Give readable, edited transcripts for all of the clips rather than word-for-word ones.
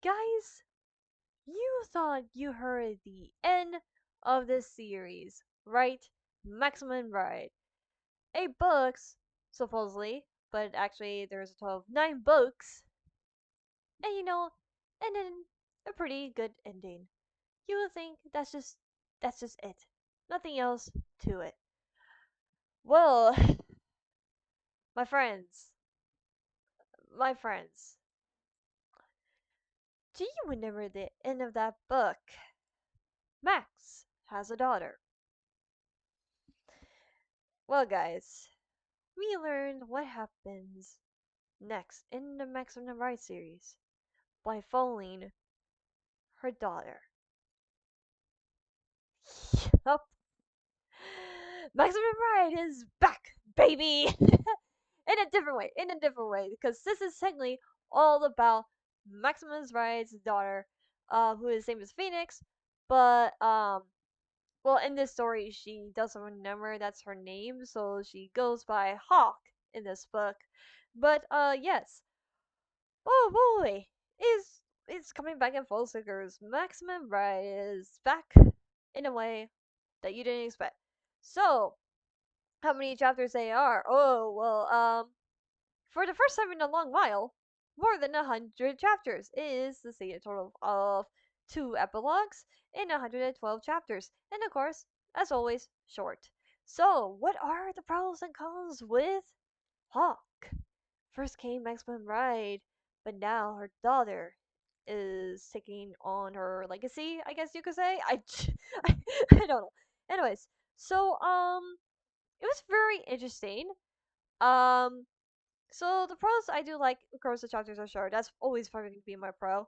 Guys, you thought you heard the end of this series, right? Maximum Ride. 8 books, supposedly, but actually there's a total of 9 books, and and then a pretty good ending. You would think that's just it. Nothing else to it. Well, my friends, my friends, do you remember the end of that book? Max has a daughter. Well, guys, we learned what happens next in the Max on the Ride series by following her daughter. Yup. Max on the Ride is back, baby! In a different way, because this is technically all about Maximus Ride's daughter, who is named as Phoenix, but, well, in this story, she doesn't remember that's her name, so she goes by Hawk in this book. But, yes, oh boy, is coming back in full circles. Maximum Ride is back in a way that you didn't expect. So, how many chapters they are? Oh well, for the first time in a long while, more than 100 chapters. It is the same total of 2 epilogues and 112 chapters, and of course, as always, short. So, what are the pros and cons with Hawk? First came Maximum Ride, but now her daughter is taking on her legacy, I guess you could say. I don't know. Anyways, so it was very interesting. Um, so the pros I do like, of course, the chapters are short. That's always going to be my pro.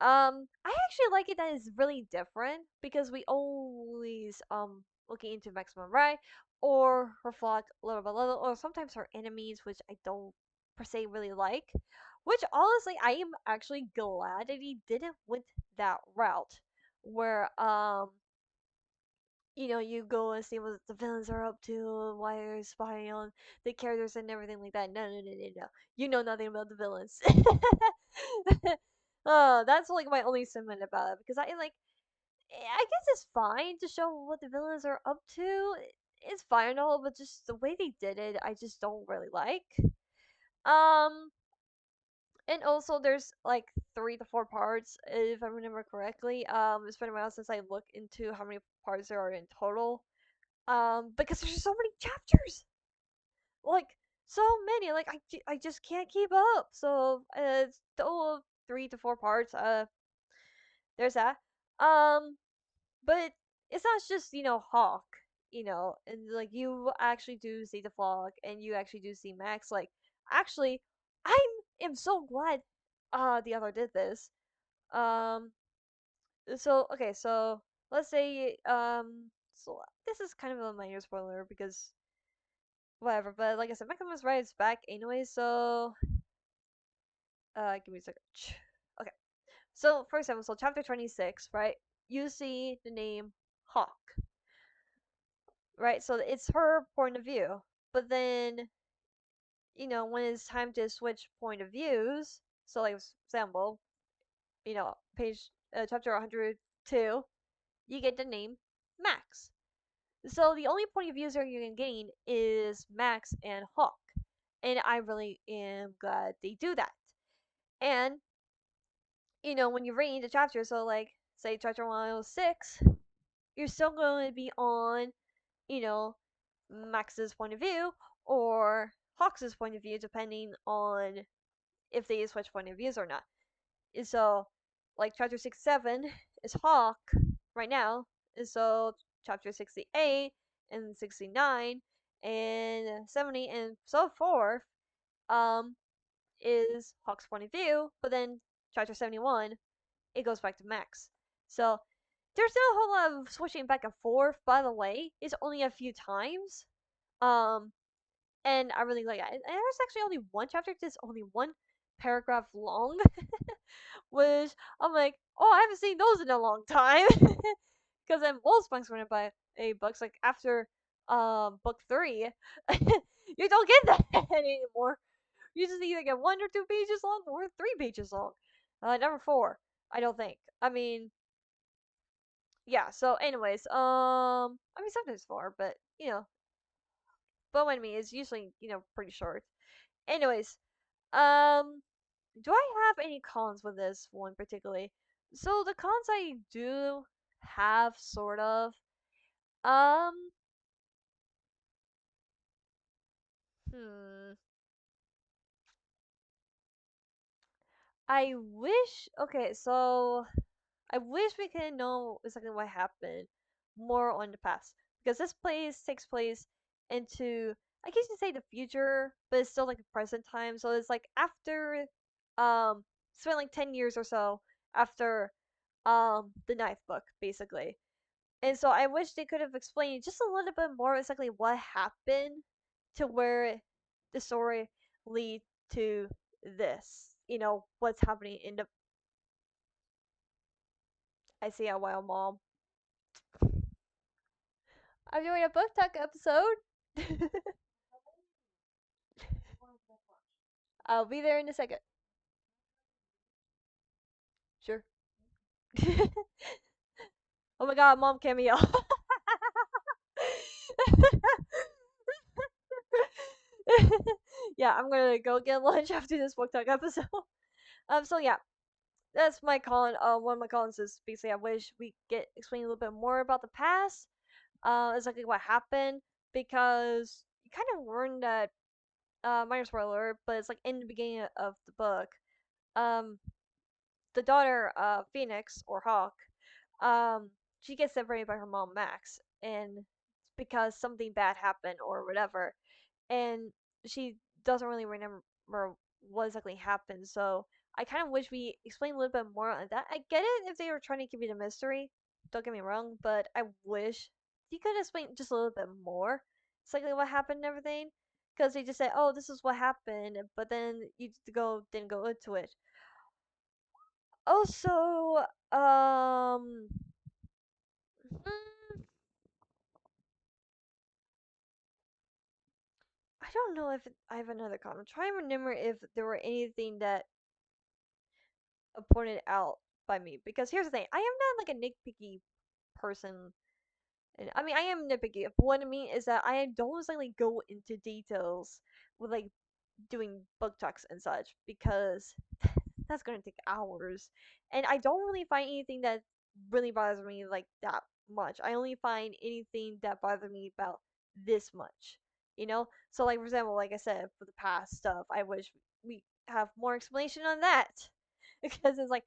I actually like it that it's really different because we always looking into Maximum Ride or her flock little by little, or sometimes her enemies, which I don't per se really like. Which honestly, I am actually glad that he didn't went that route, where you go and see what the villains are up to, why they're spying on the characters and everything like that. No. You know nothing about the villains. Oh, that's like my only sentiment about it because I guess it's fine to show what the villains are up to. It's fine and all, but just the way they did it, I just don't really like. Um, and also there's like 3 to 4 parts, if I remember correctly. It's been a while since I looked into how many parts there are in total. Because there's so many chapters, like so many, like I just can't keep up. So it's total of 3 to 4 parts. There's that. Um, but it's not just Hawk, and like you actually do see the Fog, and you actually do see Max. Like actually, I am so glad the other did this. Um, so okay, so let's say so this is kind of a minor spoiler because whatever. But like I said, Mechamus Ride's back anyway, so give me a second. Okay, so for example, so chapter 26, right? You see the name Hawk, right? So it's her point of view, but then when it's time to switch point of views, so like for example, page chapter 102, you get the name Max. So the only point of views that you can gain is Max and Hawk, and I really am glad they do that. And when you read the chapter, so like say chapter 106, you're still going to be on, you know, Max's point of view or Hawks' point of view, depending on if they switch point of views or not. And so, like chapter 67 is Hawk right now, and so chapter 68 and 69 and 70 and so forth um is Hawk's point of view, but then chapter 71 it goes back to Max. So there's not a whole lot of switching back and forth, by the way. It's only a few times. Um, and I really like it. And there's actually only one chapter that's only one paragraph long, which I'm like, oh, I haven't seen those in a long time. Because then most books when I buy a books like after book 3, you don't get that anymore. You just either get 1 or 2 pages long or 3 pages long. Number 4. I don't think. I mean, yeah. So, anyways, I mean sometimes 4, but Bow Enemy is usually pretty short. Anyways, um, do I have any cons with this one particularly? So the cons I do have sort of. Um, hmm. I wish. Okay, so I wish we could know exactly what happened more on the past because this place takes place into I guess you say the future, but it's still like the present time. So it's like after spent like 10 years or so after the ninth book basically. And so I wish they could have explained just a little bit more exactly what happened to where the story lead to this. What's happening in the I see a wild mom. I'm doing a book talk episode. I'll be there in a second. Sure. Oh my god, mom cameo. Yeah, I'm gonna go get lunch after this book talk episode. So yeah, that's my con. One of my cons is basically I wish we get explain a little bit more about the past. Exactly what happened because you kind of learn that. Minor spoiler, but it's like in the beginning of the book. Um, the daughter, Phoenix or Hawk, um, she gets separated by her mom Max, and it's because something bad happened or whatever, and she doesn't really remember what exactly happened. So I kind of wish we explained a little bit more on that. I get it if they were trying to keep it a mystery. Don't get me wrong, but I wish you could explain just a little bit more exactly what happened and everything. Because they just said, "Oh, this is what happened," but then you didn't go into it. Also, mm, I don't know if I have another comment. I'm trying to remember if there were anything that pointed out by me. Because here's the thing, I am not like a nitpicky person. And I mean, I am nitpicky, but what I mean is that I don't like go into details with like doing book talks and such because that's gonna take hours. And I don't really find anything that really bothers me like that much. I only find anything that bothers me about this much. So like for example, like I said, for the past stuff, I wish we have more explanation on that. Because it's like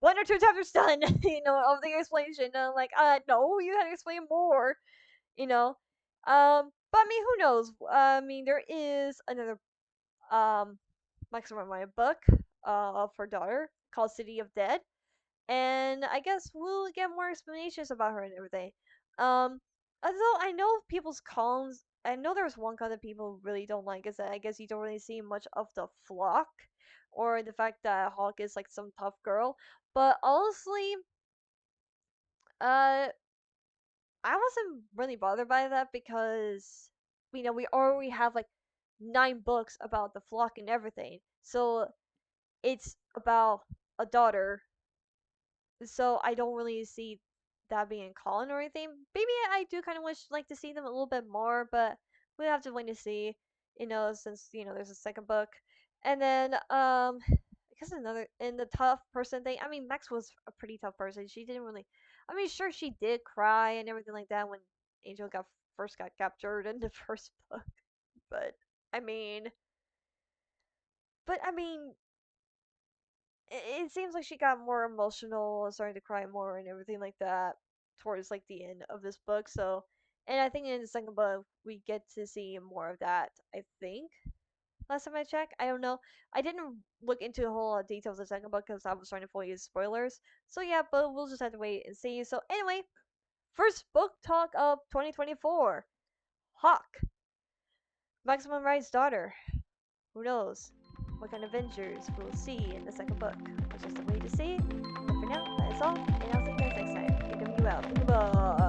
1 or 2 chapters done, of the explanation. And I'm like, no, you had to explain more, you know. But I mean, who knows? I mean, there is another maximum my book of her daughter called City of Dead, and I guess we'll get more explanations about her and everything. Um, Although I know people's cons, I know there's one con that people really don't like is that I guess you don't really see much of the flock, or the fact that Hawk is like some tough girl. But honestly, uh, I wasn't really bothered by that because we already have like 9 books about the flock and everything, so it's about a daughter, so I don't really see that being Colin or anything. Maybe I do kind of wish like to see them a little bit more, but we have to wait to see. Since there's a second book, and then I guess another in the tough person thing. I mean, Max was a pretty tough person. She didn't really. I mean, sure she did cry and everything like that when Angel first got captured in the first book, but I mean, but I mean, it seems like she got more emotional and started to cry more and everything like that towards like the end of this book. So, and I think in the second book we get to see more of that. I think last time I checked, I don't know. I didn't look into a whole lot of details of the second book because I was trying to avoid spoilers. So yeah, but we'll just have to wait and see. So anyway, first book talk of 2024, Hawk, Maximum Ride's daughter. Who knows what kind of adventures we'll see in the second book? We'll just wait to see. But for now, that is all, and I'll see you guys next time. AWL. Goodbye.